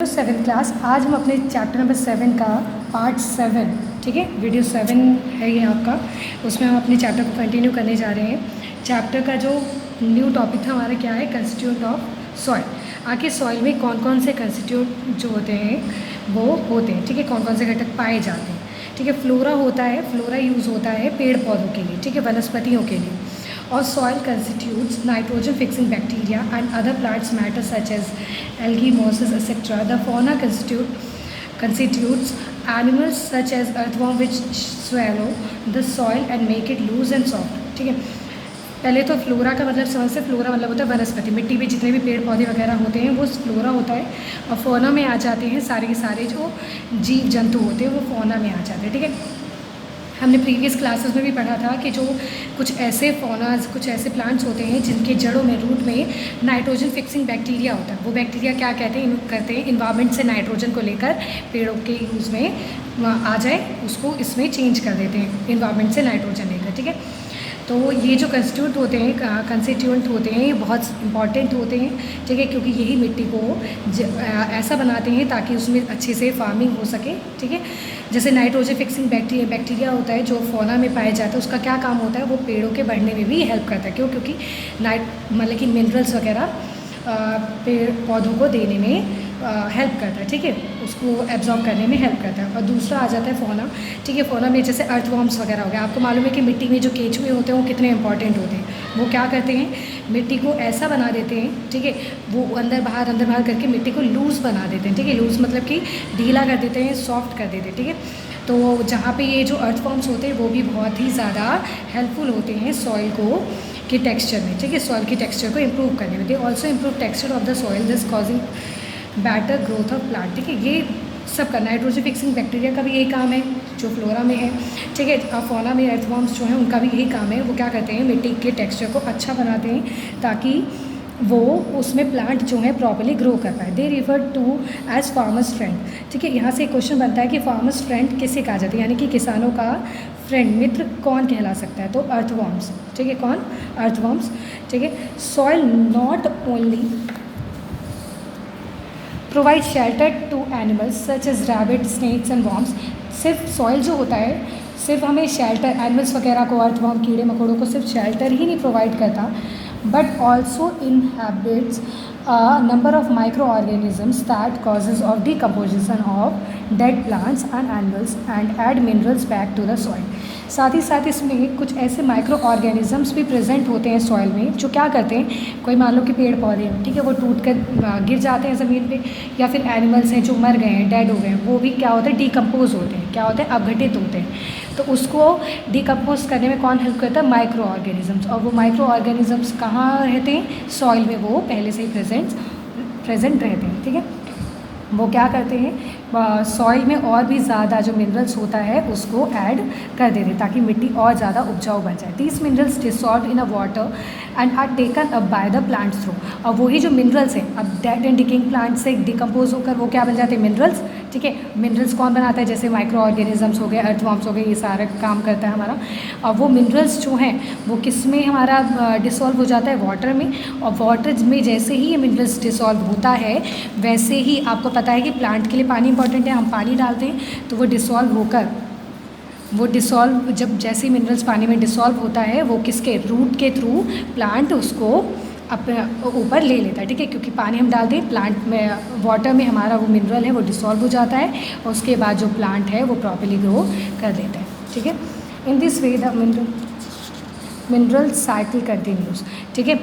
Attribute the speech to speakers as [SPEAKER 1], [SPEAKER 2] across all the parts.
[SPEAKER 1] Seventh class. आज हम अपने चैप्टर नंबर 7 का पार्ट 7, ठीक है, वीडियो 7 है ये आपका। उसमें हम अपने चैप्टर को कंटिन्यू करने जा रहे हैं। चैप्टर का जो न्यू टॉपिक था हमारा क्या है, कंस्टिट्यूएंट ऑफ सॉइल। आखिर सॉइल में कौन कौन से कंस्टिट्यूएंट जो होते हैं वो होते हैं, ठीक है, कौन कौन से घटक पाए जाते हैं, ठीक है। फ्लोरा होता है, फ्लोरा यूज़ होता है पेड़ पौधों के लिए, ठीक है, वनस्पतियों के लिए। और soil constitutes nitrogen fixing bacteria and other plants matter such as algae, mosses, etc. The fauna constitutes animals such as earthworm which swallow the soil and make it loose and soft, ठीक है। पहले तो flora का मतलब समझ से, flora मतलब होता है वनस्पति, मिट्टी में जितने भी पेड़ पौधे वगैरह होते हैं वो फ्लोरा होता है। और फौना में आ जाते हैं सारे के सारे जो जीव जंतु होते हैं वो फौना में आ जाते हैं, ठीक है। हमने प्रीवियस क्लासेस में भी पढ़ा था कि जो कुछ ऐसे फौनाज, कुछ ऐसे प्लांट्स होते हैं जिनके जड़ों में, रूट में नाइट्रोजन फिक्सिंग बैक्टीरिया होता है। वो बैक्टीरिया क्या करते हैं इन्वायरमेंट से नाइट्रोजन को लेकर पेड़ों के यूज़ में आ जाए, उसको इसमें चेंज कर देते हैं इन्वायरमेंट से नाइट्रोजन लेकर, ठीक है। तो ये जो कंस्टिट्यूएंट होते हैं ये बहुत इंपॉर्टेंट होते हैं, ठीक है, क्योंकि यही मिट्टी को ऐसा बनाते हैं ताकि उसमें अच्छे से फार्मिंग हो सके, ठीक है। जैसे नाइट्रोजन फिक्सिंग बैक्टीरिया होता है जो फौना में पाया जाता है, उसका क्या काम होता है, वो पेड़ों के बढ़ने में भी हेल्प करता है। क्यों? क्योंकि मतलब कि मिनरल्स वगैरह पेड़ पौधों को देने में हेल्प करता है, ठीक है, उसको एब्जॉर्ब करने में हेल्प करता है। और दूसरा आ जाता है फौना, ठीक है। फौना में जैसे अर्थवॉर्म्स वगैरह हो गया। आपको मालूम है कि मिट्टी में जो केंचुए होते हैं वो कितने इंपॉर्टेंट होते हैं। वो क्या करते हैं, मिट्टी को ऐसा बना देते हैं, ठीक है, वो अंदर बाहर करके मिट्टी को लूज़ बना देते हैं, ठीक है। लूज़ मतलब कि ढीला कर देते हैं, सॉफ्ट कर देते हैं, ठीक है। तो जहाँ पे ये जो अर्थवॉर्म्स होते हैं वो भी बहुत ही ज़्यादा हेल्पफुल होते हैं सॉइल को के टेक्सचर में, ठीक है, सॉइल के टेक्सचर को इम्प्रूव करने में। They also improve texture of the soil, this causing better growth of plant, ठीक है। ये सब का नाइट्रोजन फिक्सिंग बैक्टीरिया का भी यही काम है जो फ्लोरा में है, ठीक है। फौना में अर्थवॉर्म्स जो हैं उनका भी यही काम है। वो क्या करते हैं, मिट्टी के टेक्सचर को अच्छा बनाते हैं ताकि वो उसमें प्लांट जो है प्रॉपर्ली ग्रो कर पाए। They refer to as farmers friend, ठीक है। यहाँ से एक क्वेश्चन बनता है कि फार्मर्स फ्रेंड किसे कहा जाता है, यानी कि किसानों का फ्रेंड, मित्र कौन कहला सकता है, तो अर्थवॉर्म्स, ठीक है। कौन? अर्थवॉर्म्स, ठीक है। Soil not only provide shelter to animals such as rabbit, snakes and worms. सिर्फ सॉइल जो होता है सिर्फ हमें शेल्टर, एनिमल्स वगैरह को, अर्थवॉर्म, कीड़े मकोड़ों को सिर्फ शेल्टर ही नहीं प्रोवाइड करता, but also inhabits a number of microorganisms that causes of decomposition of dead plants and animals and add minerals back to the soil। साथ ही साथ इसमें कुछ ऐसे माइक्रो ऑर्गेनिजम्स भी प्रेजेंट होते हैं सॉइल में जो क्या करते हैं, कोई मान लो कि पेड़ पौधे हैं, ठीक है, वो टूट कर गिर जाते हैं ज़मीन पे, या फिर एनिमल्स हैं जो मर गए हैं, डेड हो गए हैं, वो भी क्या होते हैं, डिकम्पोज होते हैं, क्या होते हैं, अपघटित होते हैं। तो उसको डिकम्पोज करने में कौन हेल्प करता है, माइक्रो ऑर्गेनिजम्स। और वो माइक्रो ऑर्गेनिजम्स कहाँ रहते हैं, सॉइल में, वो पहले से ही प्रेजेंट रहते हैं, ठीक है। वो क्या करते हैं, सॉइल में और भी ज़्यादा जो मिनरल्स होता है उसको ऐड कर देते हैं ताकि मिट्टी और ज़्यादा उपजाऊ बन जाए। These minerals dissolve in a water and are taken up by the plant through. और वही जो मिनरल्स हैं अब डेड एंड डिकेइंग प्लांट से डिकम्पोज होकर वो क्या बन जाते हैं, मिनरल्स, ठीक है। मिनरल्स कौन बनाता है, जैसे माइक्रो ऑर्गेनिजम्स हो गए, अर्थवॉर्म्स हो गए, ये सारा काम करता है हमारा। और वो मिनरल्स जो हैं वो किस में हमारा डिसॉल्व हो जाता है, वाटर में। और वाटर में जैसे ही ये मिनरल्स डिसॉल्व होता है वैसे ही आपको पता है कि प्लांट के लिए पानी इंपॉर्टेंट है, हम पानी डालते हैं तो वो डिसॉल्व जब जैसे ही मिनरल्स पानी में डिसॉल्व होता है वो किसके, रूट के थ्रू प्लांट उसको अपने ऊपर ले लेता है, ठीक है। क्योंकि पानी हम डालते हैं प्लांट में, वाटर में हमारा वो मिनरल है वो डिसॉल्व हो जाता है और उसके बाद जो प्लांट है वो प्रॉपर्ली ग्रो कर लेता है, ठीक है। In this way the mineral cycle continues, ठीक है।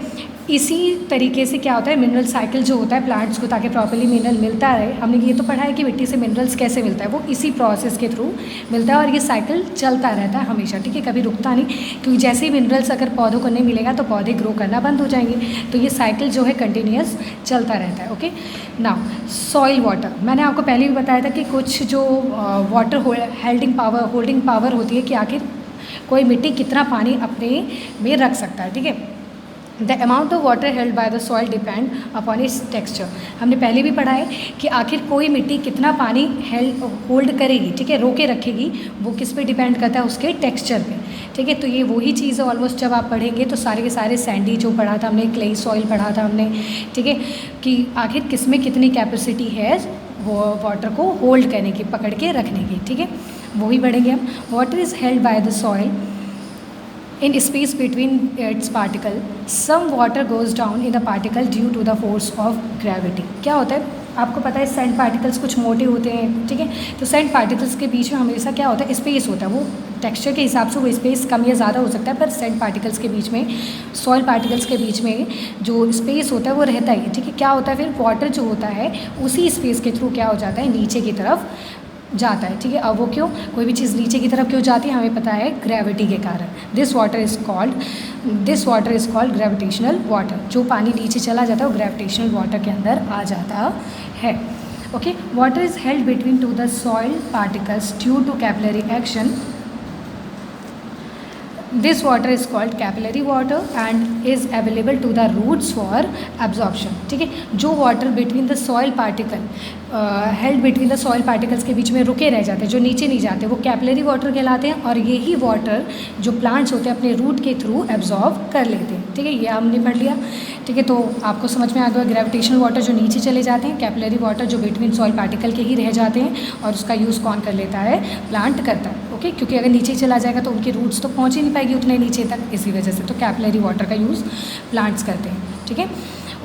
[SPEAKER 1] इसी तरीके से क्या होता है, मिनरल साइकिल जो होता है प्लांट्स को, ताकि प्रॉपर्ली मिनरल मिलता रहे। हमने ये तो पढ़ा है कि मिट्टी से मिनरल्स कैसे मिलता है, वो इसी प्रोसेस के थ्रू मिलता है और ये साइकिल चलता रहता है हमेशा, ठीक है, कभी रुकता नहीं। क्योंकि जैसे ही मिनरल्स अगर पौधों को नहीं मिलेगा तो पौधे ग्रो करना बंद हो जाएंगे। तो ये साइकिल जो है कंटिन्यूस चलता रहता है, ओके। नाउ सॉइल वाटर, मैंने आपको पहले भी बताया था कि कुछ जो वाटर होल्डिंग पावर होती है कि आखिर कोई मिट्टी कितना पानी अपने में रख सकता है, ठीक है। The amount of water held by the soil depend upon its texture. हमने पहले भी पढ़ा है कि आखिर कोई मिट्टी कितना पानी होल्ड करेगी, ठीक है, रोके रखेगी, वो किस पे डिपेंड करता है, उसके टेक्सचर पे, ठीक है। तो ये वही चीज़ है ऑलमोस्ट, जब आप पढ़ेंगे तो सारे के सारे सैंडी जो पढ़ा था हमने, क्लेई सॉइल पढ़ा था हमने, ठीक है, कि आखिर किस में कितनी कैपेसिटी है वो वाटर को होल्ड करने की, पकड़ के रखने की, ठीक है, वो ही पढ़ेंगे हम। Water is held by the soil in space between its particle. Some water goes down in the particle due to the force of gravity. क्या होता है आपको पता है, सैंड पार्टिकल्स कुछ मोटे होते हैं, ठीक है, तो सैंड पार्टिकल्स के बीच में हमेशा क्या होता है, स्पेस होता है, वो टेक्सचर के हिसाब से वो स्पेस कम या ज़्यादा हो सकता है, पर सैंड पार्टिकल्स के बीच में, सॉइल पार्टिकल्स के बीच में जो स्पेस होता है वो रहता ही है, ठीक है। क्या होता है फिर, वाटर जो होता है उसी स्पेस के थ्रू क्या हो जाता है, नीचे की तरफ जाता है, ठीक है। अब वो क्यों, कोई भी चीज़ नीचे की तरफ क्यों जाती है, हमें पता है ग्रेविटी के कारण। This water is called gravitational water. जो पानी नीचे चला जाता है वो ग्रेविटेशनल वाटर के अंदर आ जाता है। Okay, water is held between to the soil particles due to capillary action. This water is called capillary water and is available to the roots for absorption, ठीक है। जो water between the soil particle held between the soil particles के बीच में रुके रह जाते हैं, जो नीचे नहीं जाते, वो कैपिलरी वाटर कहलाते हैं, और यही वाटर जो प्लांट्स होते हैं अपने रूट के थ्रू एब्जॉर्ब कर लेते हैं, ठीक है। ये हमने पढ़ लिया, ठीक है। तो आपको समझ में आ गया, ग्रेविटेशनल वाटर जो नीचे चले जाते हैं, कैपिलरी वाटर जो बिटवीन सॉइल पार्टिकल के ही रह जाते हैं, और उसका यूज़ कौन कर लेता है, प्लांट करता है, ओके। क्योंकि अगर नीचे चला जाएगा तो उनकी रूट्स तो पहुँच ही नहीं पाएगी उतने नीचे तक, इसी वजह से तो कैपिलरी वाटर का यूज़ प्लांट्स करते हैं, ठीक है।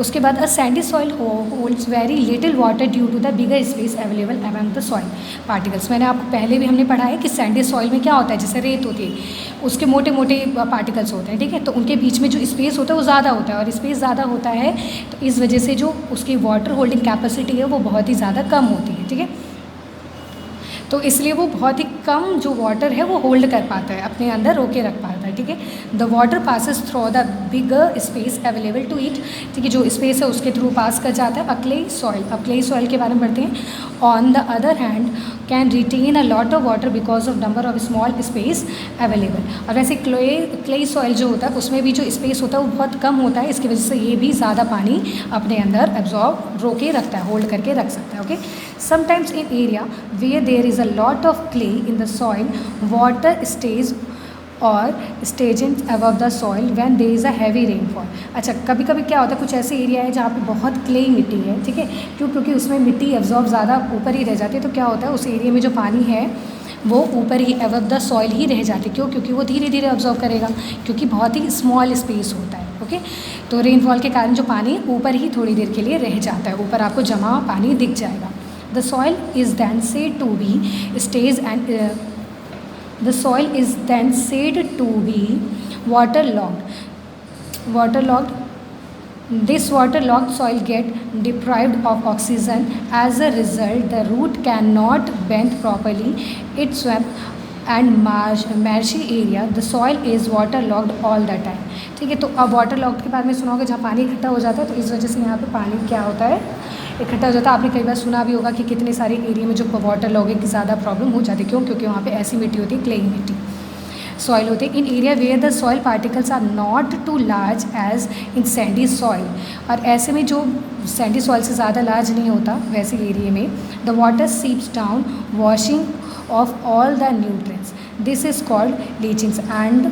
[SPEAKER 1] उसके बाद a sandy soil holds very little water due to the bigger space available among the soil particles. मैंने आपको पहले भी हमने पढ़ा है कि सैंडी सॉइल में क्या होता है, जैसे रेत होती है, उसके मोटे मोटे पार्टिकल्स होते हैं, ठीक है, तो उनके बीच में जो स्पेस होता है वो ज़्यादा होता है, और स्पेस ज़्यादा होता है तो इस वजह से जो उसकी वाटर होल्डिंग कैपेसिटी है वो बहुत ही ज़्यादा कम होती है, ठीक है। तो इसलिए वो बहुत ही कम जो वाटर है वो होल्ड कर पाता है, अपने अंदर रोके रख पाता है, ठीक है। The water passes through the bigger space available to it, ठीक है, जो स्पेस है उसके थ्रू पास कर जाता है। अब क्ले सॉइल के बारे में पढ़ते हैं। On the other hand can retain a lot of water because of number of small space available. और वैसे क्ले सॉइल जो होता है उसमें भी जो स्पेस होता है वो बहुत कम होता है, इसकी वजह से ये भी ज़्यादा पानी अपने अंदर एब्जॉर्ब रोके रखता है, होल्ड करके रख सकता है, okay. Sometimes in area where there is a lot of clay in the soil, water stays above the soil when there is a heavy rainfall। अच्छा, कभी कभी क्या होता है, कुछ ऐसे एरिया है जहाँ पे बहुत क्ले मिट्टी है, ठीक है, क्योंकि उसमें मिट्टी एब्जॉर्ब ज़्यादा ऊपर ही रह जाती है, तो क्या होता है उस एरिया में जो पानी है वो ऊपर ही अबव द सॉइल ही रह जाती है। क्यों, क्योंकि वो धीरे धीरे एब्जॉर्ब करेगा, क्योंकि बहुत ही स्मॉल स्पेस होता है, ओके। तो रेनफॉल के कारण जो पानी ऊपर ही थोड़ी देर के लिए रह जाता है, ऊपर आपको जमा पानी दिख जाएगा। The soil is then said to be waterlogged. This waterlogged soil get deprived of oxygen. As a result, the root cannot bend properly. It swamp and marshy area. The soil is waterlogged all the time. ठीक है, तो अब वाटरलॉग्ड के बारे में सुना होगा, जहाँ पानी इकट्ठा हो जाता है, तो इस वजह से यहाँ पे पानी क्या होता है, इकट्ठा हो जाता है। आपने कई बार सुना भी होगा कि कितने सारे एरिया में जो वाटर लॉगिंग की ज़्यादा प्रॉब्लम हो जाती है। क्यों, क्योंकि वहाँ पे ऐसी मिट्टी होती है, क्लेई मिट्टी सॉइल होती है। In area where the soil particles are not too large as in sandy soil. और ऐसे में जो सैंडी सॉइल से ज़्यादा लार्ज नहीं होता वैसे एरिया में the water seeps down washing off all the nutrients. This is called leachings and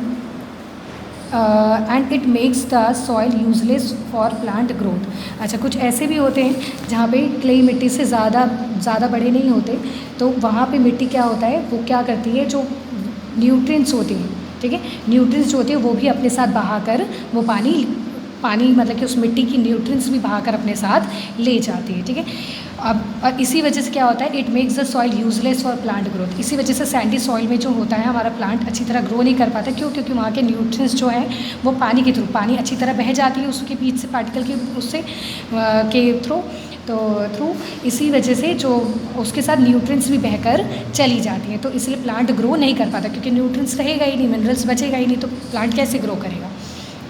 [SPEAKER 1] it makes the soil useless for plant growth. अच्छा, कुछ ऐसे भी होते हैं जहाँ पे क्ले मिट्टी से ज़्यादा बड़े नहीं होते, तो वहाँ पे मिट्टी क्या होता है, वो क्या करती है, जो न्यूट्रिएंट्स होती हैं, ठीक है, न्यूट्रिएंट्स जो होती है वो भी अपने साथ बहाकर वो पानी मतलब कि उस मिट्टी की न्यूट्रिएंट्स भी बहाकर अपने साथ ले जाती है, ठीक है। अब इसी वजह से क्या होता है, it makes the soil useless for plant growth. इसी वजह से सैंडी सॉइल में जो होता है हमारा प्लांट अच्छी तरह ग्रो नहीं कर पाता। क्यों, क्योंकि वहाँ के न्यूट्रिएंट्स जो है वो पानी के थ्रू, पानी अच्छी तरह बह जाती है उसके बीच से, पार्टिकल के उससे के थ्रू इसी वजह से जो उसके साथ न्यूट्रिएंट्स भी बहकर चली जाती हैं, तो इसलिए प्लांट ग्रो नहीं कर पाता, क्योंकि न्यूट्रिएंट्स रहेगा ही नहीं, मिनरल्स बचेगा ही नहीं, तो प्लांट कैसे ग्रो करेगा,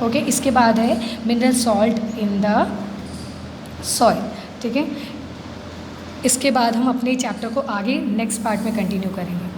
[SPEAKER 1] ओके। इसके बाद है mineral salt in the soil, ठीक है। इसके बाद हम अपने चैप्टर को आगे नेक्स्ट पार्ट में कंटिन्यू करेंगे।